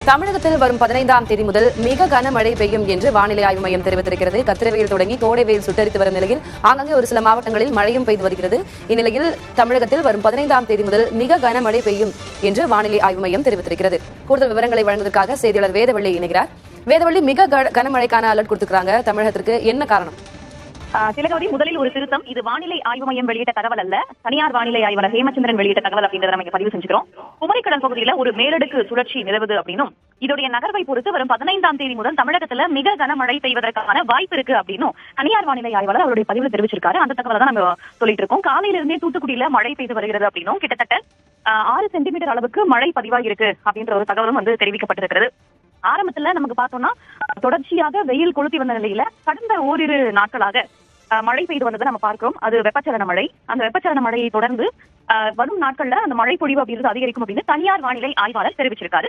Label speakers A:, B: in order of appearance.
A: தமிழகத்தில் வரும் 15ஆம் தேதி முதல் மிக கனமழை பெய்யும் என்று வானிலை ஆய்வு மையம் தெரிவித்திருக்கிறது. கத்திரி வெயில் தொடங்கி கோடை வெயில் சுட்டரித்து வரும் நிலையில் ஆங்காங்கே ஒரு சில மாவட்டங்களில் மழையும் பெய்து வருகிறது. இந்நிலையில் தமிழகத்தில் வரும் 15ஆம் தேதி முதல் மிக கனமழை பெய்யும் என்று வானிலை ஆய்வு மையம் தெரிவித்திருக்கிறது. கூடுதல் விவரங்களை வழங்குவதற்காக செய்தியாளர் வேதவள்ளி இணைகிறார். வேதவள்ளி, மிக கனமழைக்கான அலர்ட் கொடுத்திருக்காங்க. தமிழகத்திற்கு என்ன காரணம்?
B: திலகவதி, முதலில் ஒரு திருத்தம். இது வானிலை ஆய்வு மையம் வெளியிட்ட தகவல் அல்ல, தனியார் வானிலை ஆய்வாளர் ஹேமச்சந்திரன் வெளியிட்ட தகவல் அப்படின்றத நம்ம பதிவு செஞ்சுக்கிறோம். குமரிக்கடல் பகுதியில ஒரு மேலடுக்கு சுழற்சி நிலவுது அப்படின்னும் இதோடைய நகர்வை பொறுத்து வரும் 15ஆம் தேதி முதல் தமிழகத்துல மிக கனமழை பெய்வதற்கான வாய்ப்பு இருக்கு அப்படின்னும் தனியார் வானிலை ஆய்வாளர் அவருடைய பதிவில் தெரிவிச்சிருக்காரு. அந்த தகவலை தான் நம்ம சொல்லிட்டு இருக்கோம். காலையில இருந்தே தூத்துக்குடியில மழை பெய்து வருகிறது அப்படின்னும் கிட்டத்தட்ட 6 சென்டிமீட்டர் அளவுக்கு மழை பதிவாகி இருக்கு அப்படின்ற ஒரு தகவலும் தெரிவிக்கப்பட்டிருக்கிறது. ஆரம்பத்துல நமக்கு பார்த்தோம்னா தொடர்ச்சியாக வெயில் கொளுத்தி வந்த நிலையில கடந்த ஓரிரு நாட்களாக மழை பெய்து வந்ததை நம்ம பார்க்கிறோம். அது வெப்பச்சலன மழை. அந்த வெப்பச்சலன மழையை தொடர்ந்து வரும் நாட்கள்ல அந்த மழை பொழிவு அப்படின்றது அதிகரிக்கும் அப்படின்னு தனியார் வானிலை ஆய்வாளர் தெரிவிச்சிருக்காரு.